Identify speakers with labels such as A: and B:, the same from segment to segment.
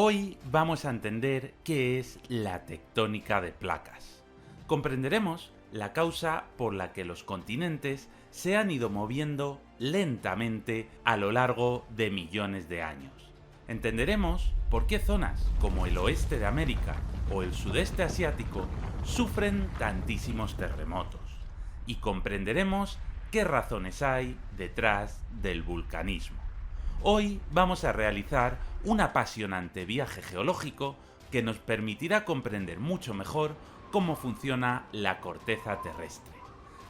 A: Hoy vamos a entender qué es la tectónica de placas. Comprenderemos la causa por la que los continentes se han ido moviendo lentamente a lo largo de millones de años. Entenderemos por qué zonas como el oeste de América o el sudeste asiático sufren tantísimos terremotos. Y comprenderemos qué razones hay detrás del vulcanismo. Hoy vamos a realizar un apasionante viaje geológico que nos permitirá comprender mucho mejor cómo funciona la corteza terrestre.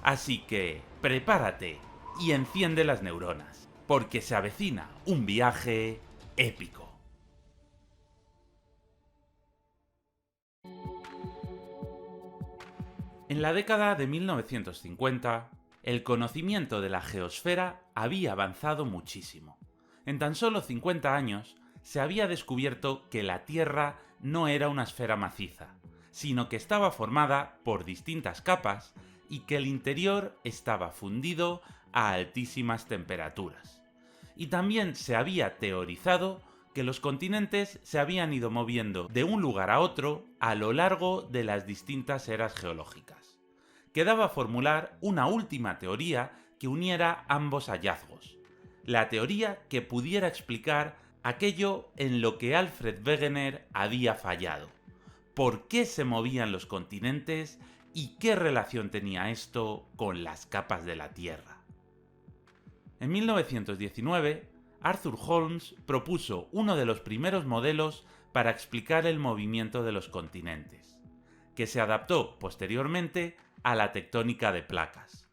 A: Así que prepárate y enciende las neuronas, porque se avecina un viaje épico. En la década de 1950, el conocimiento de la geosfera había avanzado muchísimo. En tan solo 50 años se había descubierto que la Tierra no era una esfera maciza, sino que estaba formada por distintas capas y que el interior estaba fundido a altísimas temperaturas. Y también se había teorizado que los continentes se habían ido moviendo de un lugar a otro a lo largo de las distintas eras geológicas. Quedaba formular una última teoría que uniera ambos hallazgos. La teoría que pudiera explicar aquello en lo que Alfred Wegener había fallado. ¿Por qué se movían los continentes y qué relación tenía esto con las capas de la Tierra? En 1919, Arthur Holmes propuso uno de los primeros modelos para explicar el movimiento de los continentes, que se adaptó posteriormente a la tectónica de placas.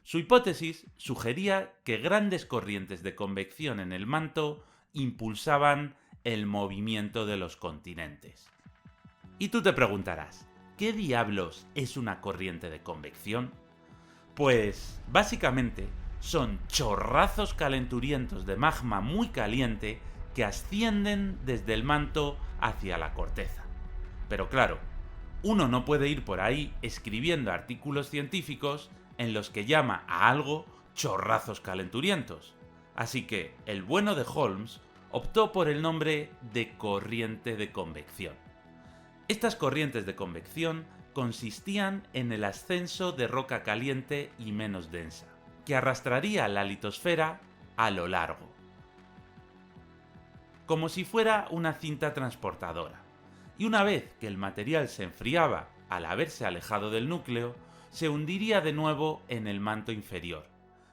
A: Su hipótesis sugería que grandes corrientes de convección en el manto impulsaban el movimiento de los continentes. Y tú te preguntarás, ¿qué diablos es una corriente de convección? Pues, básicamente, son chorrazos calenturientos de magma muy caliente que ascienden desde el manto hacia la corteza. Pero claro, uno no puede ir por ahí escribiendo artículos científicos en los que llama a algo chorrazos calenturientos. Así que el bueno de Holmes optó por el nombre de corriente de convección. Estas corrientes de convección consistían en el ascenso de roca caliente y menos densa, que arrastraría la litosfera a lo largo, como si fuera una cinta transportadora. Y una vez que el material se enfriaba al haberse alejado del núcleo, se hundiría de nuevo en el manto inferior,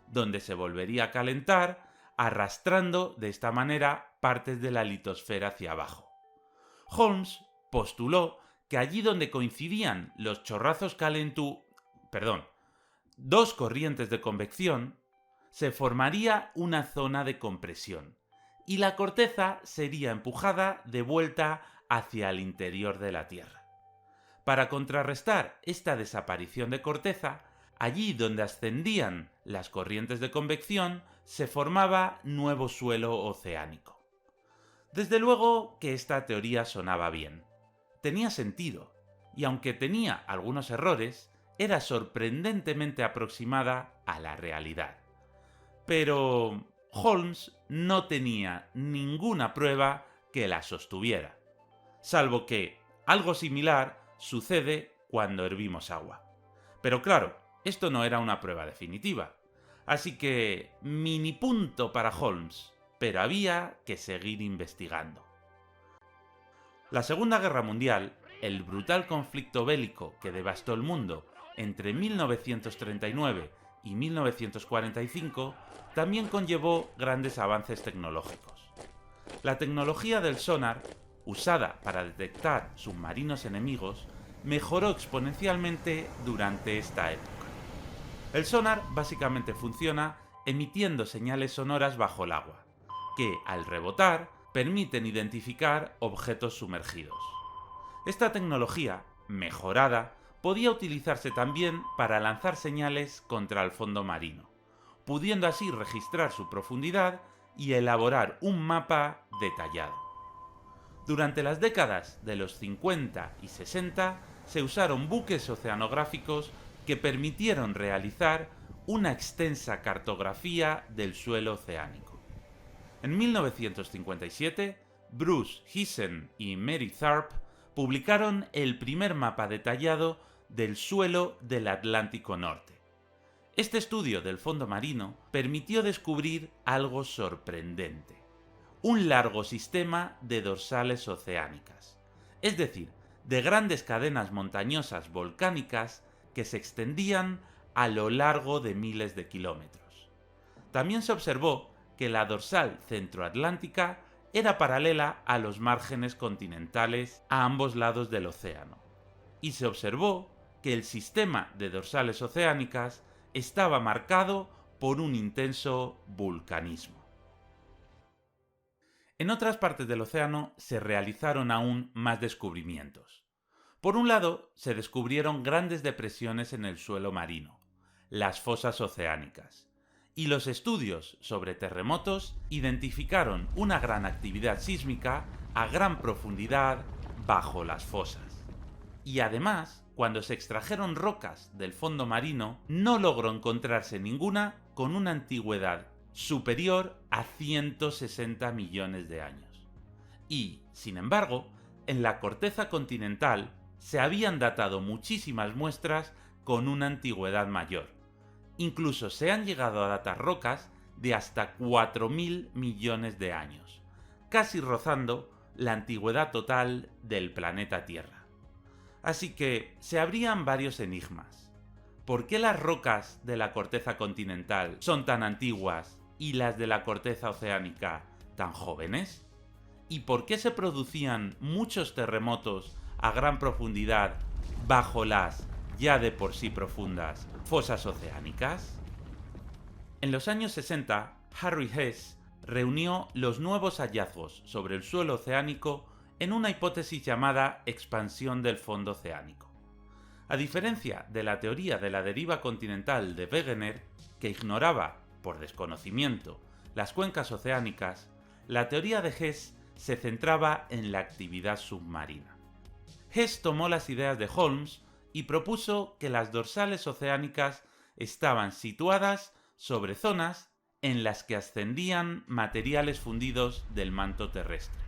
A: donde se volvería a calentar, arrastrando de esta manera partes de la litosfera hacia abajo. Holmes postuló que allí donde coincidían los chorrazos dos corrientes de convección, se formaría una zona de compresión, y la corteza sería empujada de vuelta hacia el interior de la Tierra. Para contrarrestar esta desaparición de corteza, allí donde ascendían las corrientes de convección, se formaba nuevo suelo oceánico. Desde luego que esta teoría sonaba bien. Tenía sentido, y aunque tenía algunos errores, era sorprendentemente aproximada a la realidad. Pero Holmes no tenía ninguna prueba que la sostuviera, salvo que algo similar sucede cuando hervimos agua. Pero claro, esto no era una prueba definitiva. Así que, mini punto para Holmes, pero había que seguir investigando. La Segunda Guerra Mundial, el brutal conflicto bélico que devastó el mundo entre 1939 y 1945, también conllevó grandes avances tecnológicos. La tecnología del sonar, usada para detectar submarinos enemigos, mejoró exponencialmente durante esta época. El sonar básicamente funciona emitiendo señales sonoras bajo el agua, que al rebotar permiten identificar objetos sumergidos. Esta tecnología, mejorada, podía utilizarse también para lanzar señales contra el fondo marino, pudiendo así registrar su profundidad y elaborar un mapa detallado. Durante las décadas de los 50 y 60 se usaron buques oceanográficos que permitieron realizar una extensa cartografía del suelo oceánico. En 1957, Bruce Heesen y Mary Tharp publicaron el primer mapa detallado del suelo del Atlántico Norte. Este estudio del fondo marino permitió descubrir algo sorprendente: un largo sistema de dorsales oceánicas, es decir, de grandes cadenas montañosas volcánicas que se extendían a lo largo de miles de kilómetros. También se observó que la dorsal centroatlántica era paralela a los márgenes continentales a ambos lados del océano, y se observó que el sistema de dorsales oceánicas estaba marcado por un intenso vulcanismo. En otras partes del océano se realizaron aún más descubrimientos. Por un lado, se descubrieron grandes depresiones en el suelo marino, las fosas oceánicas, y los estudios sobre terremotos identificaron una gran actividad sísmica a gran profundidad bajo las fosas. Y además, cuando se extrajeron rocas del fondo marino, no logró encontrarse ninguna con una antigüedad superior a 160 millones de años. Y, sin embargo, en la corteza continental se habían datado muchísimas muestras con una antigüedad mayor. Incluso se han llegado a datar rocas de hasta 4.000 millones de años, casi rozando la antigüedad total del planeta Tierra. Así que se abrían varios enigmas. ¿Por qué las rocas de la corteza continental son tan antiguas y las de la corteza oceánica tan jóvenes? ¿Y por qué se producían muchos terremotos a gran profundidad bajo las, ya de por sí profundas, fosas oceánicas? En los años 60, Harry Hess reunió los nuevos hallazgos sobre el suelo oceánico en una hipótesis llamada expansión del fondo oceánico. A diferencia de la teoría de la deriva continental de Wegener, que ignoraba, por desconocimiento, las cuencas oceánicas, la teoría de Hess se centraba en la actividad submarina. Hess tomó las ideas de Holmes y propuso que las dorsales oceánicas estaban situadas sobre zonas en las que ascendían materiales fundidos del manto terrestre.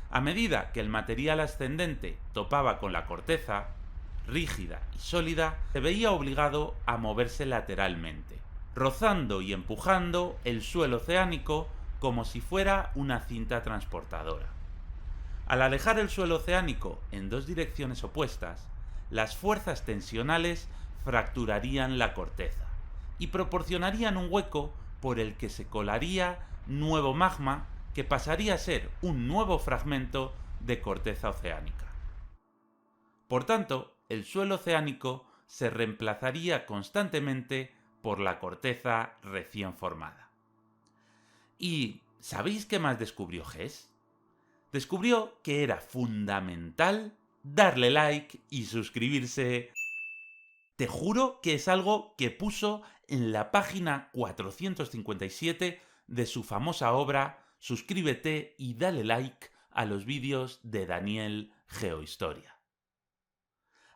A: A medida que el material ascendente topaba con la corteza, rígida y sólida, se veía obligado a moverse lateralmente, rozando y empujando el suelo oceánico como si fuera una cinta transportadora. Al alejar el suelo oceánico en dos direcciones opuestas, las fuerzas tensionales fracturarían la corteza y proporcionarían un hueco por el que se colaría nuevo magma que pasaría a ser un nuevo fragmento de corteza oceánica. Por tanto, el suelo oceánico se reemplazaría constantemente por la corteza recién formada. ¿Y sabéis qué más descubrió Hess? Descubrió que era fundamental darle like y suscribirse. Te juro que es algo que puso en la página 457 de su famosa obra Suscríbete y dale like a los vídeos de Daniel Geohistoria.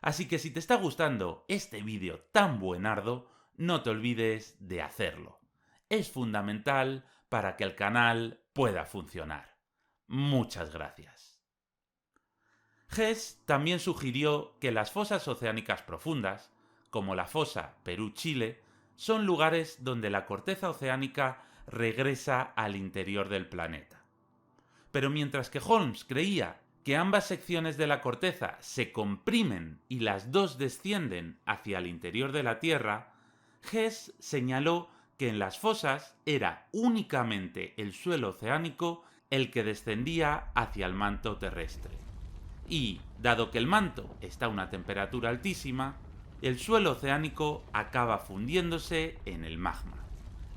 A: Así que si te está gustando este vídeo tan buenardo, no te olvides de hacerlo. Es fundamental para que el canal pueda funcionar. Muchas gracias. Hess también sugirió que las fosas oceánicas profundas, como la fosa Perú-Chile, son lugares donde la corteza oceánica regresa al interior del planeta. Pero mientras que Holmes creía que ambas secciones de la corteza se comprimen y las dos descienden hacia el interior de la Tierra, Hess señaló que en las fosas era únicamente el suelo oceánico el que descendía hacia el manto terrestre. Y, dado que el manto está a una temperatura altísima, el suelo oceánico acaba fundiéndose en el magma.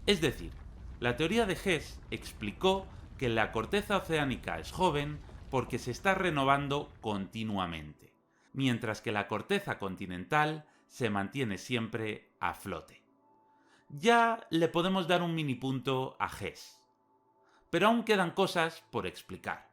A: Es decir, la teoría de Hess explicó que la corteza oceánica es joven porque se está renovando continuamente, mientras que la corteza continental se mantiene siempre a flote. Ya le podemos dar un mini punto a Hess, pero aún quedan cosas por explicar.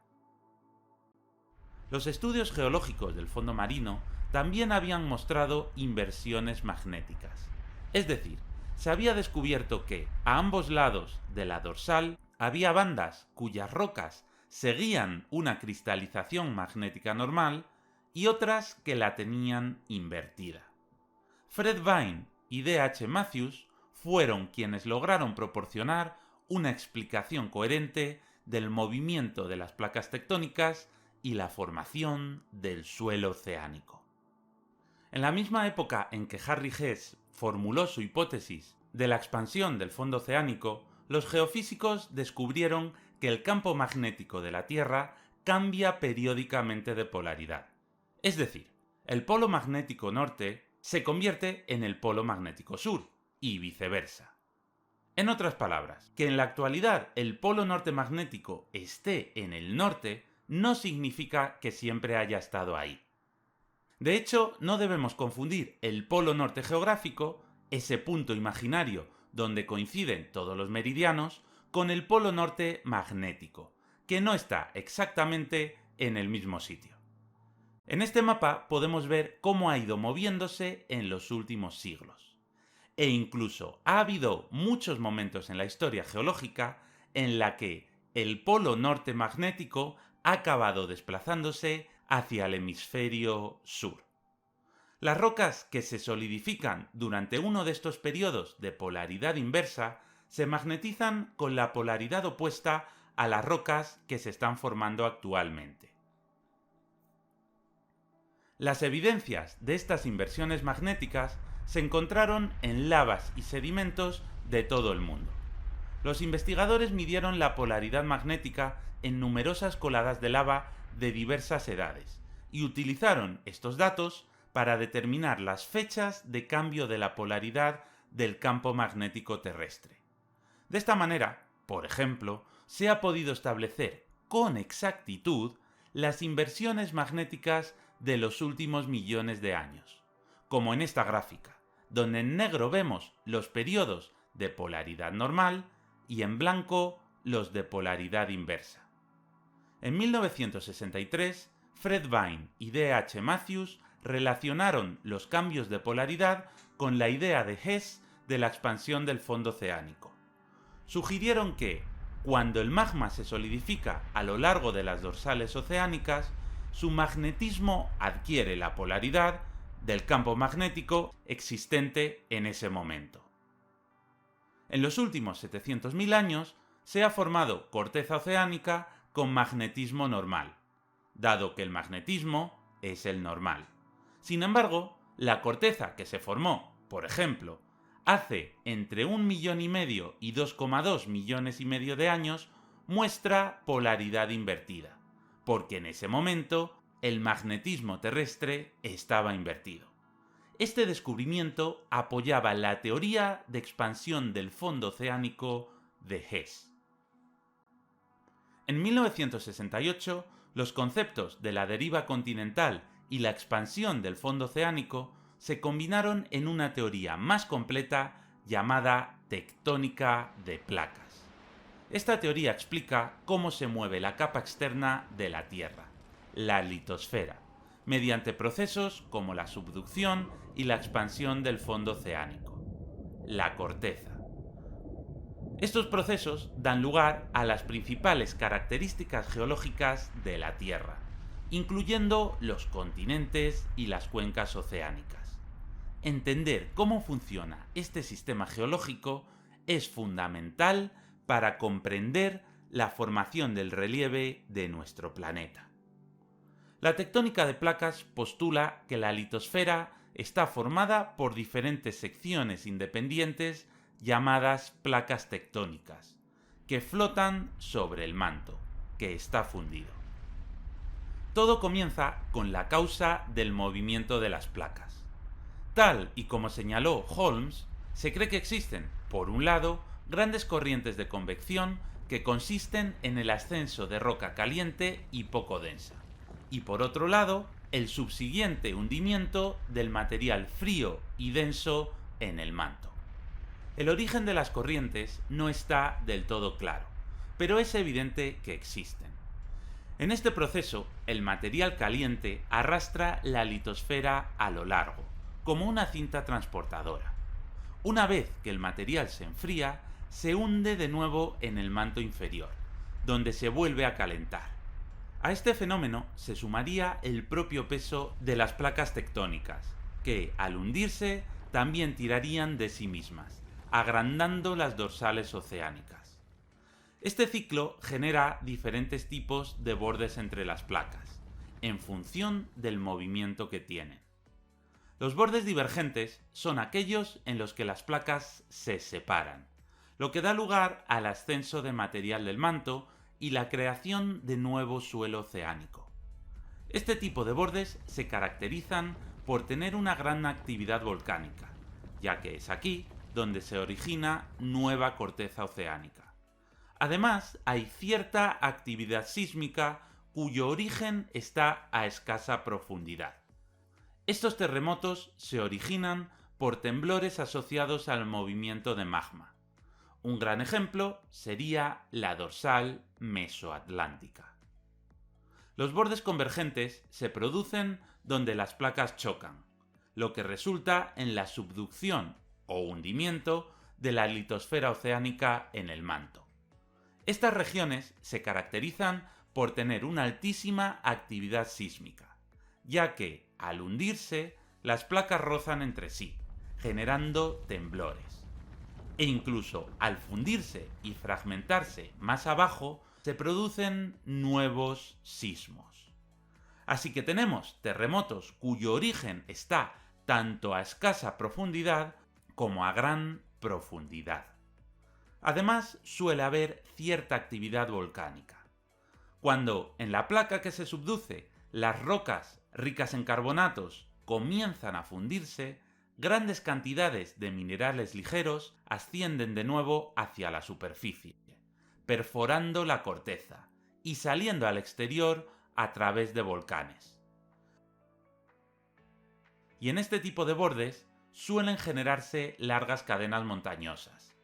A: Los estudios geológicos del fondo marino también habían mostrado inversiones magnéticas, es decir, se había descubierto que a ambos lados de la dorsal había bandas cuyas rocas seguían una cristalización magnética normal y otras que la tenían invertida. Fred Vine y D. H. Matthews fueron quienes lograron proporcionar una explicación coherente del movimiento de las placas tectónicas y la formación del suelo oceánico. En la misma época en que Harry Hess formuló su hipótesis de la expansión del fondo oceánico, los geofísicos descubrieron que el campo magnético de la Tierra cambia periódicamente de polaridad. Es decir, el polo magnético norte se convierte en el polo magnético sur, y viceversa. En otras palabras, que en la actualidad el polo norte magnético esté en el norte no significa que siempre haya estado ahí. De hecho, no debemos confundir el polo norte geográfico, ese punto imaginario donde coinciden todos los meridianos, con el polo norte magnético, que no está exactamente en el mismo sitio. En este mapa podemos ver cómo ha ido moviéndose en los últimos siglos. E incluso ha habido muchos momentos en la historia geológica en la que el polo norte magnético ha acabado desplazándose hacia el hemisferio sur. Las rocas que se solidifican durante uno de estos periodos de polaridad inversa se magnetizan con la polaridad opuesta a las rocas que se están formando actualmente. Las evidencias de estas inversiones magnéticas se encontraron en lavas y sedimentos de todo el mundo. Los investigadores midieron la polaridad magnética en numerosas coladas de lava de diversas edades y utilizaron estos datos para determinar las fechas de cambio de la polaridad del campo magnético terrestre. De esta manera, por ejemplo, se ha podido establecer con exactitud las inversiones magnéticas de los últimos millones de años, como en esta gráfica, donde en negro vemos los periodos de polaridad normal y en blanco los de polaridad inversa. En 1963, Fred Vine y D. H. Matthews relacionaron los cambios de polaridad con la idea de Hess de la expansión del fondo oceánico. Sugirieron que, cuando el magma se solidifica a lo largo de las dorsales oceánicas, su magnetismo adquiere la polaridad del campo magnético existente en ese momento. En los últimos 700.000 años se ha formado corteza oceánica con magnetismo normal, dado que el magnetismo es el normal. Sin embargo, la corteza que se formó, por ejemplo, hace entre 1,5 millones y 2,2 millones y medio de años, muestra polaridad invertida, porque en ese momento el magnetismo terrestre estaba invertido. Este descubrimiento apoyaba la teoría de expansión del fondo oceánico de Hess. En 1968, los conceptos de la deriva continental y la expansión del fondo oceánico se combinaron en una teoría más completa llamada tectónica de placas. Esta teoría explica cómo se mueve la capa externa de la Tierra, la litosfera, mediante procesos como la subducción y la expansión del fondo oceánico, la corteza. Estos procesos dan lugar a las principales características geológicas de la Tierra, incluyendo los continentes y las cuencas oceánicas. Entender cómo funciona este sistema geológico es fundamental para comprender la formación del relieve de nuestro planeta. La tectónica de placas postula que la litosfera está formada por diferentes secciones independientes llamadas placas tectónicas, que flotan sobre el manto, que está fundido. Todo comienza con la causa del movimiento de las placas. Tal y como señaló Holmes, se cree que existen, por un lado, grandes corrientes de convección que consisten en el ascenso de roca caliente y poco densa, y por otro lado, el subsiguiente hundimiento del material frío y denso en el manto. El origen de las corrientes no está del todo claro, pero es evidente que existen. En este proceso, el material caliente arrastra la litosfera a lo largo, como una cinta transportadora. Una vez que el material se enfría, se hunde de nuevo en el manto inferior, donde se vuelve a calentar. A este fenómeno se sumaría el propio peso de las placas tectónicas, que al hundirse también tirarían de sí mismas, agrandando las dorsales oceánicas. Este ciclo genera diferentes tipos de bordes entre las placas, en función del movimiento que tienen. Los bordes divergentes son aquellos en los que las placas se separan, lo que da lugar al ascenso de material del manto y la creación de nuevo suelo oceánico. Este tipo de bordes se caracterizan por tener una gran actividad volcánica, ya que es aquí donde se origina nueva corteza oceánica. Además, hay cierta actividad sísmica cuyo origen está a escasa profundidad. Estos terremotos se originan por temblores asociados al movimiento de magma. Un gran ejemplo sería la dorsal mesoatlántica. Los bordes convergentes se producen donde las placas chocan, lo que resulta en la subducción o hundimiento de la litosfera oceánica en el manto. Estas regiones se caracterizan por tener una altísima actividad sísmica, ya que, al hundirse, las placas rozan entre sí, generando temblores. E incluso al fundirse y fragmentarse más abajo, se producen nuevos sismos. Así que tenemos terremotos cuyo origen está tanto a escasa profundidad como a gran profundidad. Además, suele haber cierta actividad volcánica. Cuando en la placa que se subduce las rocas ricas en carbonatos comienzan a fundirse, grandes cantidades de minerales ligeros ascienden de nuevo hacia la superficie, perforando la corteza y saliendo al exterior a través de volcanes. Y en este tipo de bordes suelen generarse largas cadenas montañosas,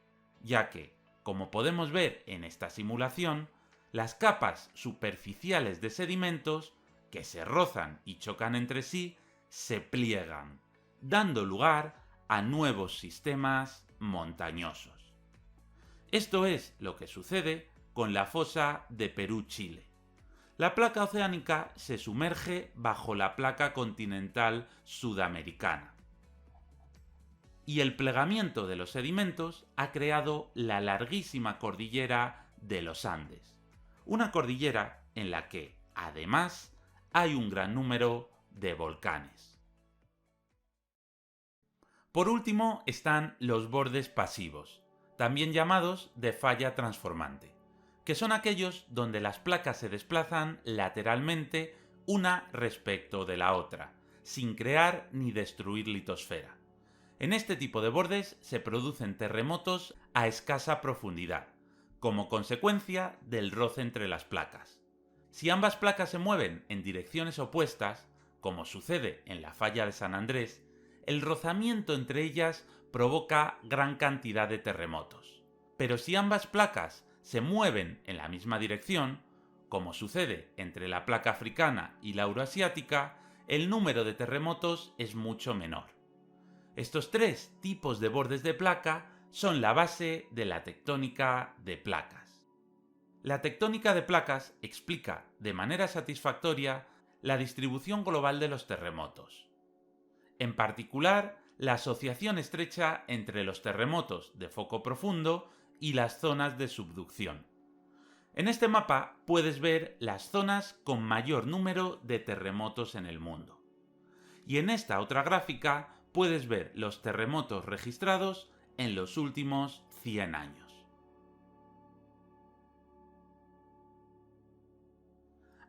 A: ya que, como podemos ver en esta simulación, las capas superficiales de sedimentos, que se rozan y chocan entre sí, se pliegan, dando lugar a nuevos sistemas montañosos. Esto es lo que sucede con la fosa de Perú-Chile. La placa oceánica se sumerge bajo la placa continental sudamericana. Y el plegamiento de los sedimentos ha creado la larguísima cordillera de los Andes, una cordillera en la que, además, hay un gran número de volcanes. Por último están los bordes pasivos, también llamados de falla transformante, que son aquellos donde las placas se desplazan lateralmente una respecto de la otra, sin crear ni destruir litosfera. En este tipo de bordes se producen terremotos a escasa profundidad, como consecuencia del roce entre las placas. Si ambas placas se mueven en direcciones opuestas, como sucede en la falla de San Andrés, el rozamiento entre ellas provoca gran cantidad de terremotos. Pero si ambas placas se mueven en la misma dirección, como sucede entre la placa africana y la euroasiática, el número de terremotos es mucho menor. Estos tres tipos de bordes de placa son la base de la tectónica de placas. La tectónica de placas explica de manera satisfactoria la distribución global de los terremotos. En particular, la asociación estrecha entre los terremotos de foco profundo y las zonas de subducción. En este mapa puedes ver las zonas con mayor número de terremotos en el mundo. Y en esta otra gráfica puedes ver los terremotos registrados en los últimos 100 años.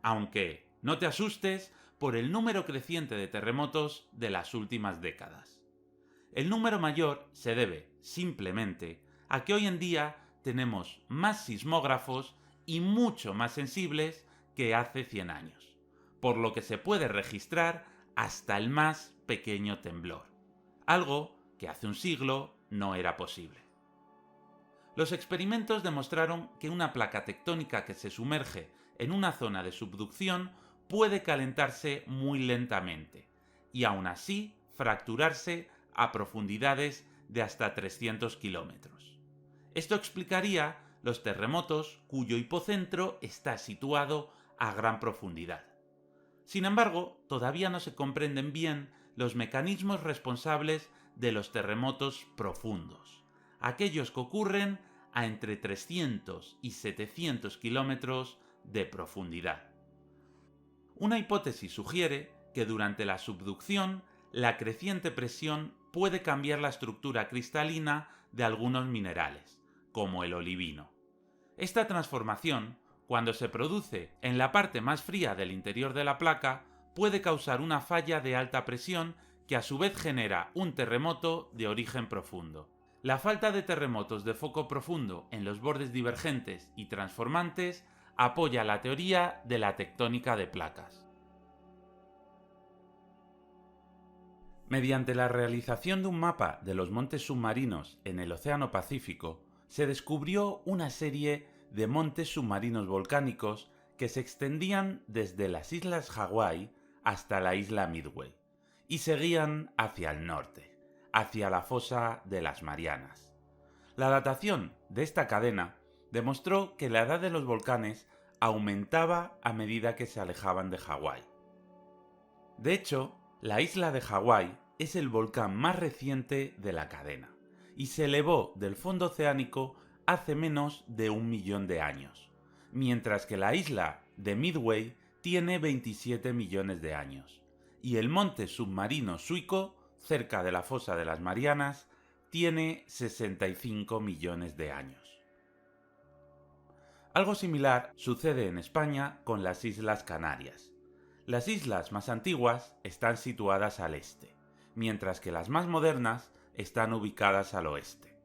A: Aunque no te asustes por el número creciente de terremotos de las últimas décadas. El número mayor se debe, simplemente, a que hoy en día tenemos más sismógrafos y mucho más sensibles que hace 100 años, por lo que se puede registrar hasta el más pequeño temblor, algo que hace un siglo no era posible. Los experimentos demostraron que una placa tectónica que se sumerge en una zona de subducción puede calentarse muy lentamente y aún así fracturarse a profundidades de hasta 300 kilómetros. Esto explicaría los terremotos cuyo hipocentro está situado a gran profundidad. Sin embargo, todavía no se comprenden bien los mecanismos responsables de los terremotos profundos, aquellos que ocurren a entre 300 y 700 kilómetros de profundidad. Una hipótesis sugiere que durante la subducción la creciente presión puede cambiar la estructura cristalina de algunos minerales, como el olivino. Esta transformación, cuando se produce en la parte más fría del interior de la placa, puede causar una falla de alta presión que a su vez genera un terremoto de origen profundo. La falta de terremotos de foco profundo en los bordes divergentes y transformantes apoya la teoría de la tectónica de placas. Mediante la realización de un mapa de los montes submarinos en el Océano Pacífico, se descubrió una serie de montes submarinos volcánicos que se extendían desde las islas Hawái hasta la isla Midway y seguían hacia el norte, hacia la fosa de las Marianas. La datación de esta cadena demostró que la edad de los volcanes aumentaba a medida que se alejaban de Hawái. De hecho, la isla de Hawái es el volcán más reciente de la cadena y se elevó del fondo oceánico hace menos de 1 millón de años, mientras que la isla de Midway tiene 27 millones de años y el monte submarino Suiko, cerca de la fosa de las Marianas, tiene 65 millones de años. Algo similar sucede en España con las Islas Canarias. Las islas más antiguas están situadas al este, mientras que las más modernas están ubicadas al oeste.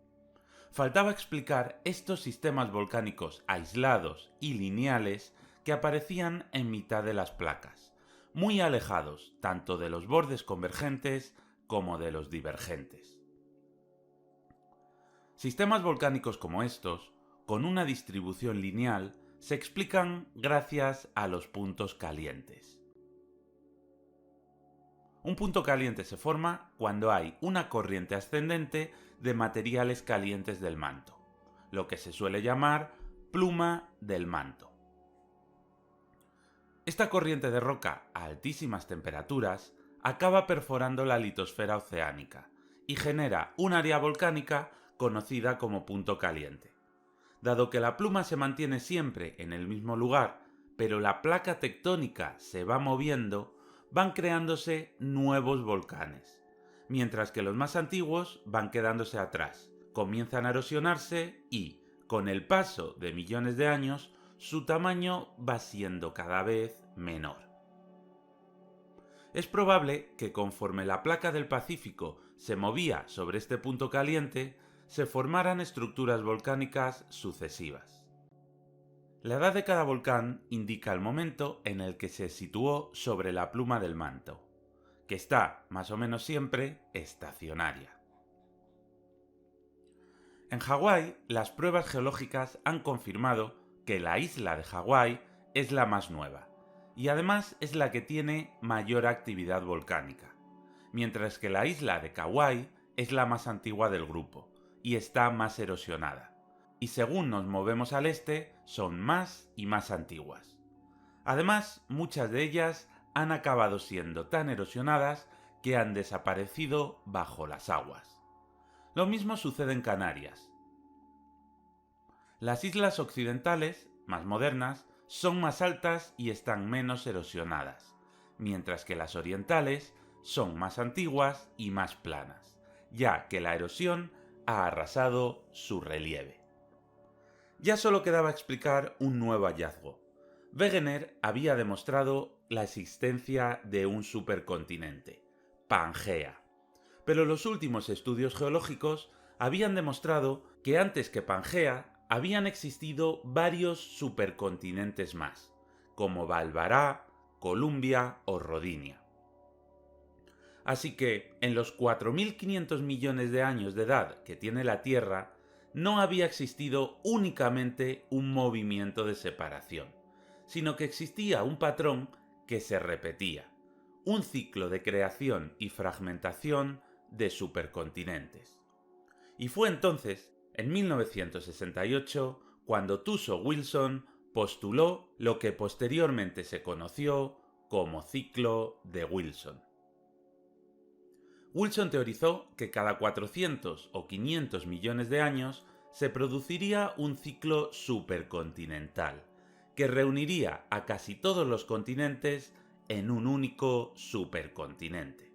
A: Faltaba explicar estos sistemas volcánicos aislados y lineales que aparecían en mitad de las placas, muy alejados tanto de los bordes convergentes como de los divergentes. Sistemas volcánicos como estos, con una distribución lineal, se explican gracias a los puntos calientes. Un punto caliente se forma cuando hay una corriente ascendente de materiales calientes del manto, lo que se suele llamar pluma del manto. Esta corriente de roca a altísimas temperaturas acaba perforando la litosfera oceánica y genera un área volcánica conocida como punto caliente. Dado que la pluma se mantiene siempre en el mismo lugar, pero la placa tectónica se va moviendo, van creándose nuevos volcanes, mientras que los más antiguos van quedándose atrás, comienzan a erosionarse y, con el paso de millones de años, su tamaño va siendo cada vez menor. Es probable que conforme la placa del Pacífico se movía sobre este punto caliente, se formaran estructuras volcánicas sucesivas. La edad de cada volcán indica el momento en el que se situó sobre la pluma del manto, que está más o menos siempre estacionaria. En Hawái, las pruebas geológicas han confirmado que la isla de Hawái es la más nueva, y además es la que tiene mayor actividad volcánica, mientras que la isla de Kauai es la más antigua del grupo, y está más erosionada. Y según nos movemos al este, son más y más antiguas. Además, muchas de ellas han acabado siendo tan erosionadas que han desaparecido bajo las aguas. Lo mismo sucede en Canarias. Las islas occidentales, más modernas, son más altas y están menos erosionadas, mientras que las orientales son más antiguas y más planas, ya que la erosión ha arrasado su relieve. Ya solo quedaba explicar un nuevo hallazgo. Wegener había demostrado la existencia de un supercontinente, Pangea. Pero los últimos estudios geológicos habían demostrado que antes que Pangea habían existido varios supercontinentes más, como Valvará, Columbia o Rodinia. Así que, en los 4.500 millones de años de edad que tiene la Tierra, no había existido únicamente un movimiento de separación, sino que existía un patrón que se repetía, un ciclo de creación y fragmentación de supercontinentes. Y fue entonces, en 1968, cuando Tuso Wilson postuló lo que posteriormente se conoció como ciclo de Wilson. Wilson teorizó que cada 400 o 500 millones de años se produciría un ciclo supercontinental, que reuniría a casi todos los continentes en un único supercontinente.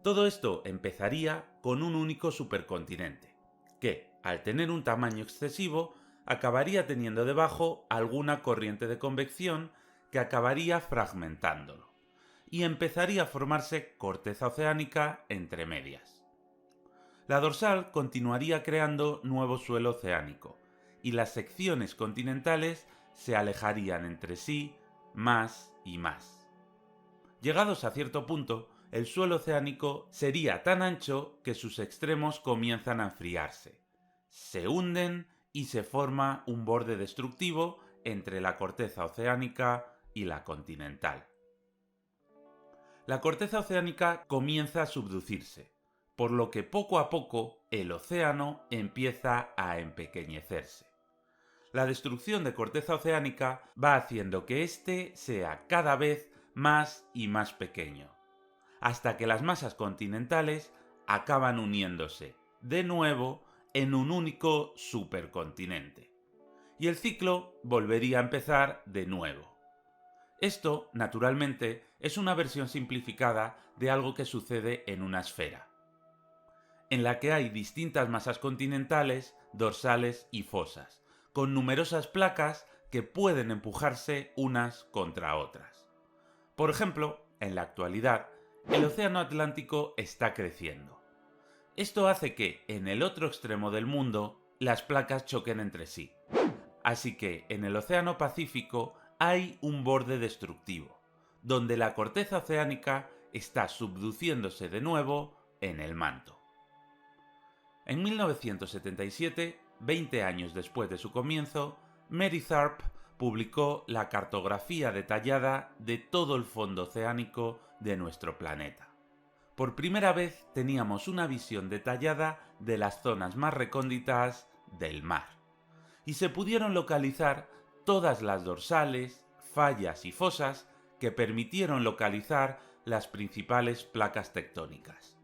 A: Todo esto empezaría con un único supercontinente, que, al tener un tamaño excesivo, acabaría teniendo debajo alguna corriente de convección que acabaría fragmentándolo, y empezaría a formarse corteza oceánica entre medias. La dorsal continuaría creando nuevo suelo oceánico, y las secciones continentales se alejarían entre sí más y más. Llegados a cierto punto, el suelo oceánico sería tan ancho que sus extremos comienzan a enfriarse, se hunden y se forma un borde destructivo entre la corteza oceánica y la continental. La corteza oceánica comienza a subducirse, por lo que poco a poco el océano empieza a empequeñecerse. La destrucción de corteza oceánica va haciendo que éste sea cada vez más y más pequeño, hasta que las masas continentales acaban uniéndose, de nuevo, en un único supercontinente. Y el ciclo volvería a empezar de nuevo. Esto, naturalmente, es una versión simplificada de algo que sucede en una esfera, en la que hay distintas masas continentales, dorsales y fosas, con numerosas placas que pueden empujarse unas contra otras. Por ejemplo, en la actualidad, el océano Atlántico está creciendo. Esto hace que, en el otro extremo del mundo, las placas choquen entre sí. Así que, en el océano Pacífico hay un borde destructivo, donde la corteza oceánica está subduciéndose de nuevo en el manto. En 1977, 20 años después de su comienzo, Mary Tharp publicó la cartografía detallada de todo el fondo oceánico de nuestro planeta. Por primera vez teníamos una visión detallada de las zonas más recónditas del mar, y se pudieron localizar todas las dorsales, fallas y fosas que permitieron localizar las principales placas tectónicas.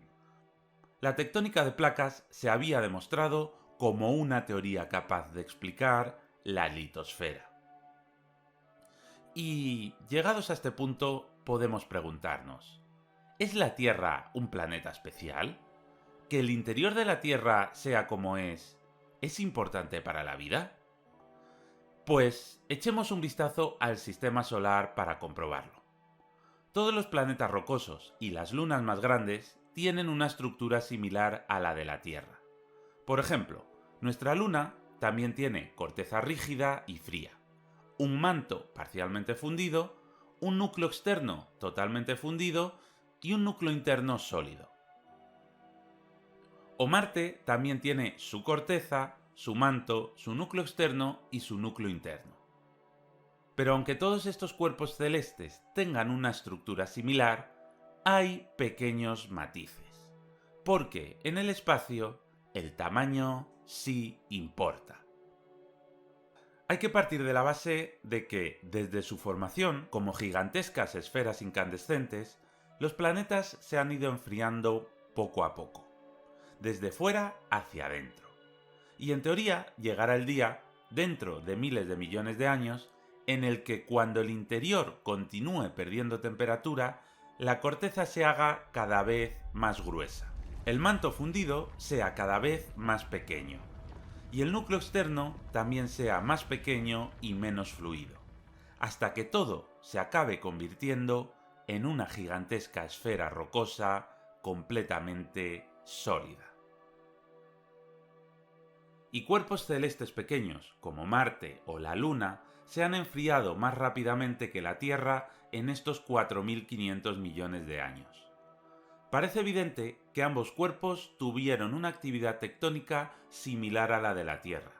A: La tectónica de placas se había demostrado como una teoría capaz de explicar la litosfera. Y, llegados a este punto, podemos preguntarnos, ¿es la Tierra un planeta especial? ¿Que el interior de la Tierra sea como es importante para la vida? Pues echemos un vistazo al sistema solar para comprobarlo. Todos los planetas rocosos y las lunas más grandes tienen una estructura similar a la de la Tierra. Por ejemplo, nuestra luna también tiene corteza rígida y fría, un manto parcialmente fundido, un núcleo externo totalmente fundido y un núcleo interno sólido. O Marte también tiene su corteza, su manto, su núcleo externo y su núcleo interno. Pero aunque todos estos cuerpos celestes tengan una estructura similar, hay pequeños matices, porque en el espacio el tamaño sí importa. Hay que partir de la base de que, desde su formación como gigantescas esferas incandescentes, los planetas se han ido enfriando poco a poco, desde fuera hacia adentro. Y en teoría llegará el día, dentro de miles de millones de años, en el que cuando el interior continúe perdiendo temperatura, la corteza se haga cada vez más gruesa, el manto fundido sea cada vez más pequeño, y el núcleo externo también sea más pequeño y menos fluido, hasta que todo se acabe convirtiendo en una gigantesca esfera rocosa completamente sólida. Y cuerpos celestes pequeños, como Marte o la Luna, se han enfriado más rápidamente que la Tierra en estos 4.500 millones de años. Parece evidente que ambos cuerpos tuvieron una actividad tectónica similar a la de la Tierra,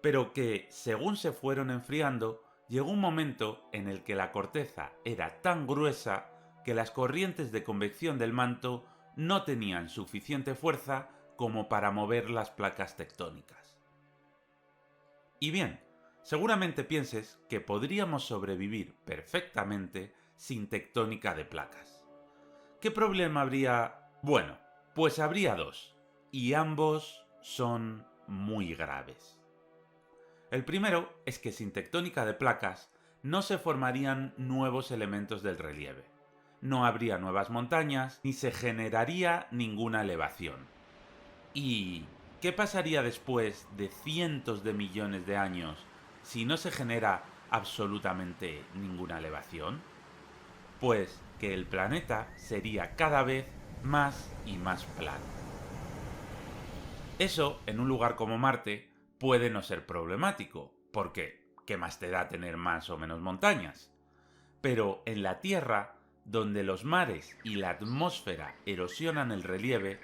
A: pero que, según se fueron enfriando, llegó un momento en el que la corteza era tan gruesa que las corrientes de convección del manto no tenían suficiente fuerza como para mover las placas tectónicas. Y bien, seguramente pienses que podríamos sobrevivir perfectamente sin tectónica de placas. ¿Qué problema habría? Bueno, pues habría dos, y ambos son muy graves. El primero es que sin tectónica de placas no se formarían nuevos elementos del relieve. No habría nuevas montañas ni se generaría ninguna elevación. ¿Y qué pasaría después de cientos de millones de años si no se genera absolutamente ninguna elevación? Pues que el planeta sería cada vez más y más plano. Eso, en un lugar como Marte, puede no ser problemático, porque ¿qué más te da tener más o menos montañas? Pero en la Tierra, donde los mares y la atmósfera erosionan el relieve,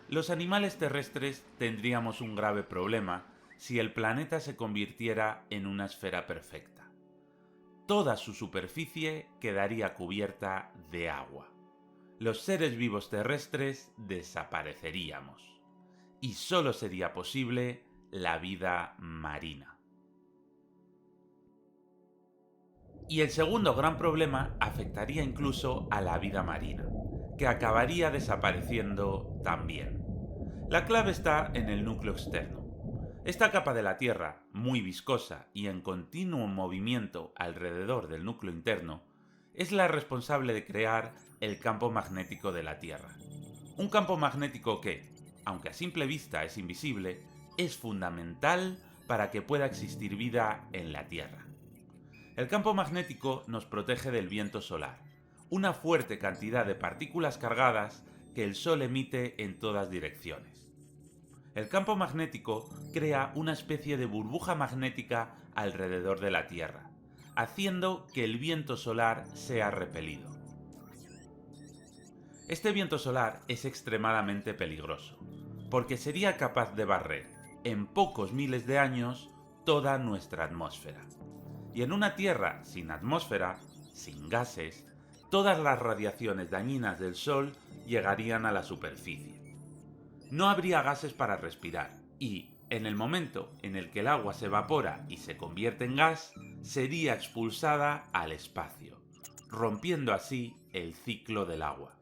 A: los animales terrestres tendríamos un grave problema si el planeta se convirtiera en una esfera perfecta. Toda su superficie quedaría cubierta de agua. Los seres vivos terrestres desapareceríamos. Y solo sería posible la vida marina. Y el segundo gran problema afectaría incluso a la vida marina, que acabaría desapareciendo también. La clave está en el núcleo externo. Esta capa de la Tierra, muy viscosa y en continuo movimiento alrededor del núcleo interno, es la responsable de crear el campo magnético de la Tierra. Un campo magnético que, aunque a simple vista es invisible, es fundamental para que pueda existir vida en la Tierra. El campo magnético nos protege del viento solar, una fuerte cantidad de partículas cargadas que el Sol emite en todas direcciones. El campo magnético crea una especie de burbuja magnética alrededor de la Tierra, haciendo que el viento solar sea repelido. Este viento solar es extremadamente peligroso, porque sería capaz de barrer, en pocos miles de años, toda nuestra atmósfera. Y en una Tierra sin atmósfera, sin gases, todas las radiaciones dañinas del Sol llegarían a la superficie. No habría gases para respirar, y, en el momento en el que el agua se evapora y se convierte en gas, sería expulsada al espacio, rompiendo así el ciclo del agua.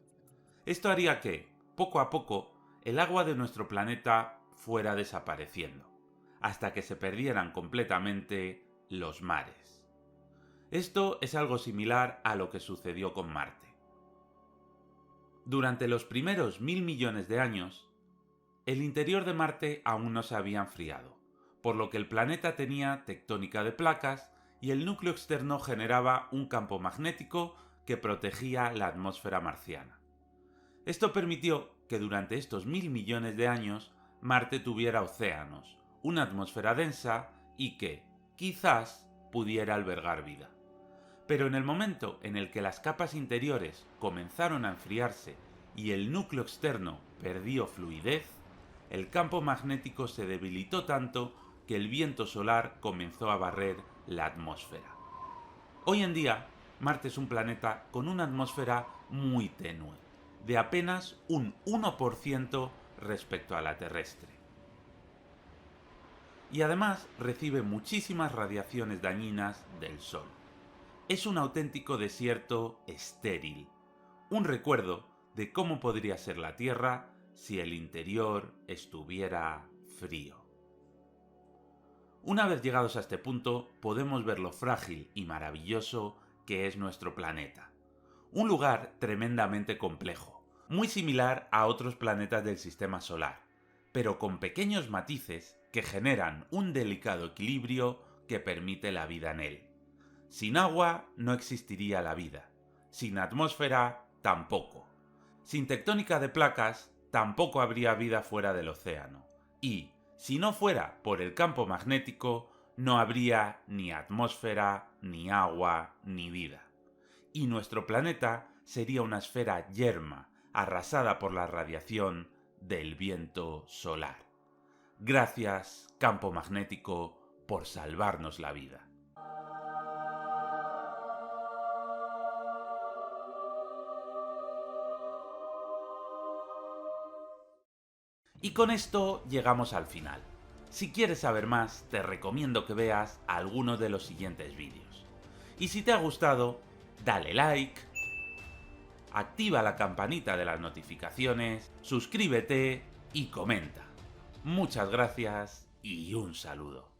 A: Esto haría que, poco a poco, el agua de nuestro planeta fuera desapareciendo, hasta que se perdieran completamente los mares. Esto es algo similar a lo que sucedió con Marte. Durante los primeros 1.000 millones de años, el interior de Marte aún no se había enfriado, por lo que el planeta tenía tectónica de placas y el núcleo externo generaba un campo magnético que protegía la atmósfera marciana. Esto permitió que durante estos 1.000 millones de años Marte tuviera océanos, una atmósfera densa y que, quizás, pudiera albergar vida. Pero en el momento en el que las capas interiores comenzaron a enfriarse y el núcleo externo perdió fluidez, el campo magnético se debilitó tanto que el viento solar comenzó a barrer la atmósfera. Hoy en día, Marte es un planeta con una atmósfera muy tenue, de apenas un 1% respecto a la terrestre. Y además recibe muchísimas radiaciones dañinas del Sol. Es un auténtico desierto estéril, un recuerdo de cómo podría ser la Tierra si el interior estuviera frío. Una vez llegados a este punto, podemos ver lo frágil y maravilloso que es nuestro planeta. Un lugar tremendamente complejo, muy similar a otros planetas del sistema solar, pero con pequeños matices que generan un delicado equilibrio que permite la vida en él. Sin agua no existiría la vida, sin atmósfera tampoco. Sin tectónica de placas tampoco habría vida fuera del océano. Y, si no fuera por el campo magnético, no habría ni atmósfera, ni agua, ni vida. Y nuestro planeta sería una esfera yerma, arrasada por la radiación del viento solar. Gracias, campo magnético, por salvarnos la vida. Y con esto llegamos al final. Si quieres saber más, te recomiendo que veas alguno de los siguientes vídeos. Y si te ha gustado, dale like, activa la campanita de las notificaciones, suscríbete y comenta. Muchas gracias y un saludo.